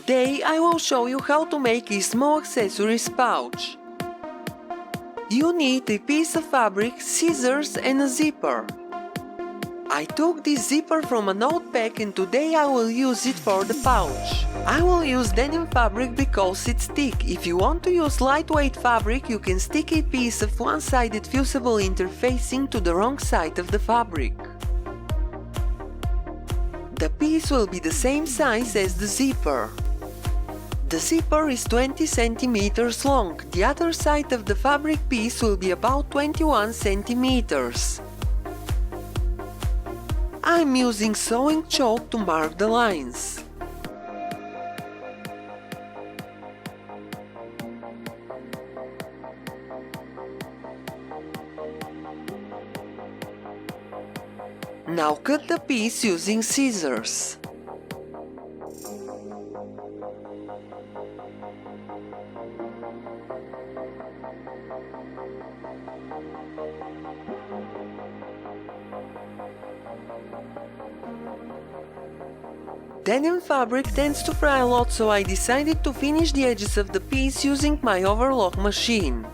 Today I will show you how to make a small accessories pouch. You need a piece of fabric, scissors and a zipper. I took this zipper from an old pack and today I will use it for the pouch. I will use denim fabric because it's thick. If you want to use lightweight fabric, you can stick a piece of one-sided fusible interfacing to the wrong side of the fabric. The piece will be the same size as the zipper. The zipper is 20 centimeters long. The other side of the fabric piece will be about 21 centimeters. I'm using sewing chalk to mark the lines. Now cut the piece using scissors. Denim fabric tends to fry a lot, so I decided to finish the edges of the piece using my overlock machine.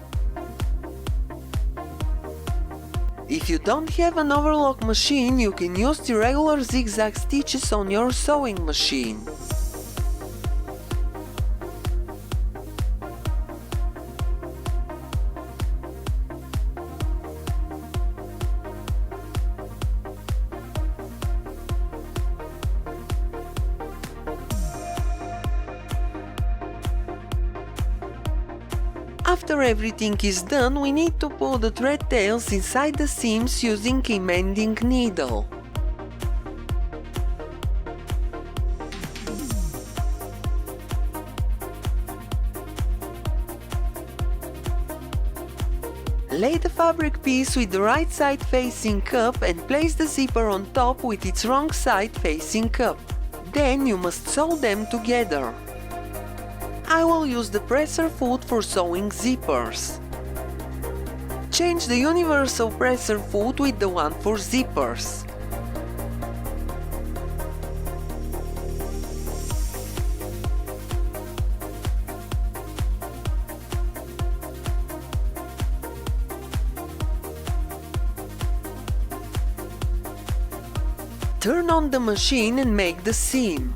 If you don't have an overlock machine, you can use the regular zigzag stitches on your sewing machine. After everything is done, we need to pull the thread tails inside the seams using a mending needle. Lay the fabric piece with the right side facing up and place the zipper on top with its wrong side facing up. Then you must sew them together. I will use the presser foot for sewing zippers. Change the universal presser foot with the one for zippers. Turn on the machine and make the seam.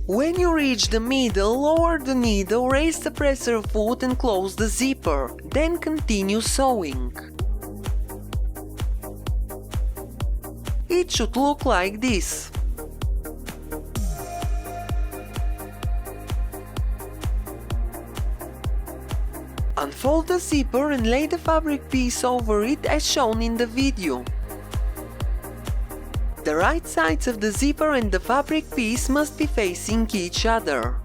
When you reach the middle, lower the needle, raise the presser foot and close the zipper, then continue sewing. It should look like this. Unfold the zipper and lay the fabric piece over it as shown in the video. The right sides of the zipper and the fabric piece must be facing each other.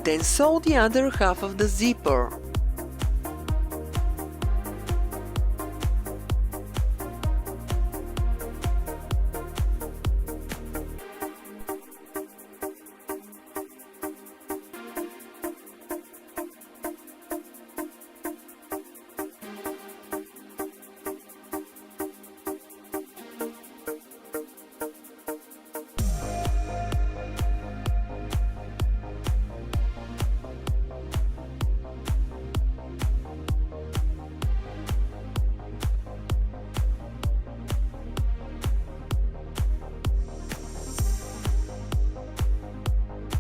Then sew the other half of the zipper.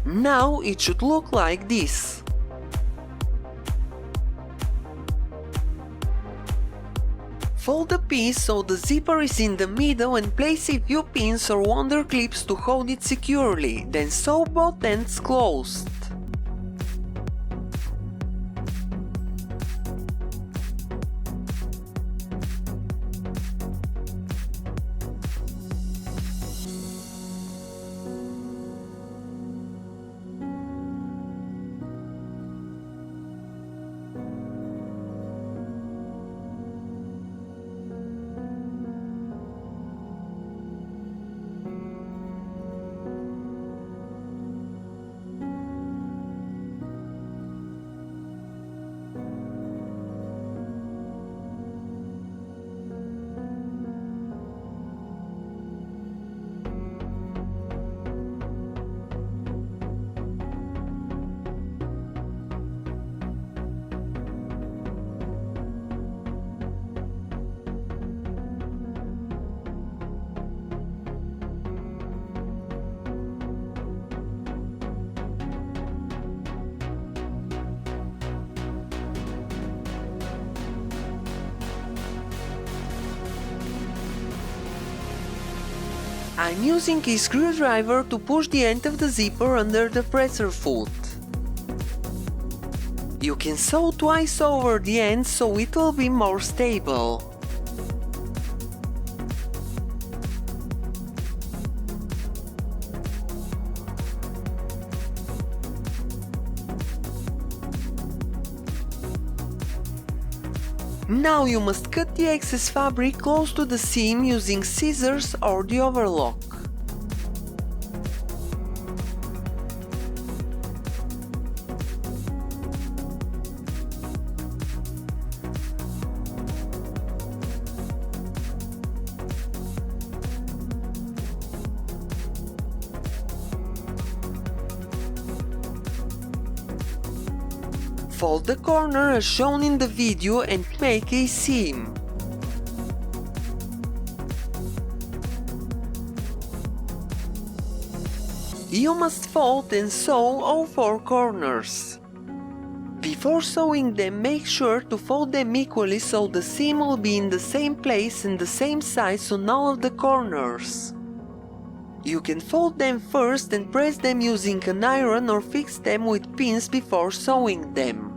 Now it should look like this. Fold the piece so the zipper is in the middle and place a few pins or wonder clips to hold it securely, then sew both ends closed. I'm using a screwdriver to push the end of the zipper under the presser foot. You can sew twice over the end so it will be more stable. Now you must cut the excess fabric close to the seam using scissors or the overlock. Fold the corner as shown in the video and make a seam. You must fold and sew all four corners. Before sewing them, make sure to fold them equally so the seam will be in the same place and the same size on all of the corners. You can fold them first and press them using an iron or fix them with pins before sewing them.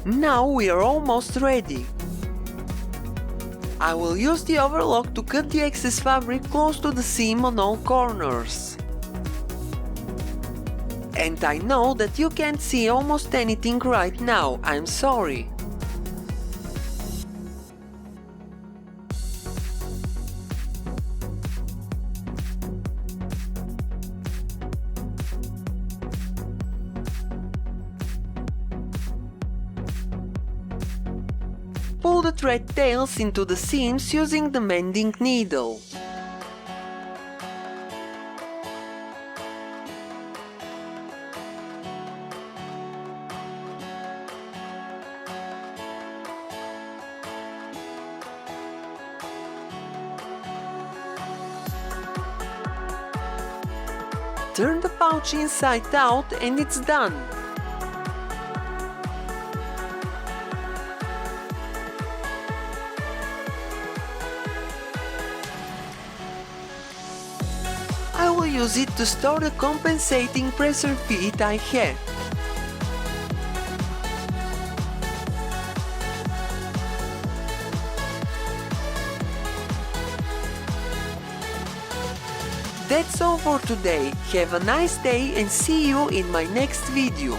Now we are almost ready. I will use the overlock to cut the excess fabric close to the seam on all corners. And I know that you can't see almost anything right now, I'm sorry. Pull the thread tails into the seams using the mending needle. Turn the pouch inside out and it's done. I will use it to store the compensating presser feet I have. That's all for today. Have a nice day and see you in my next video.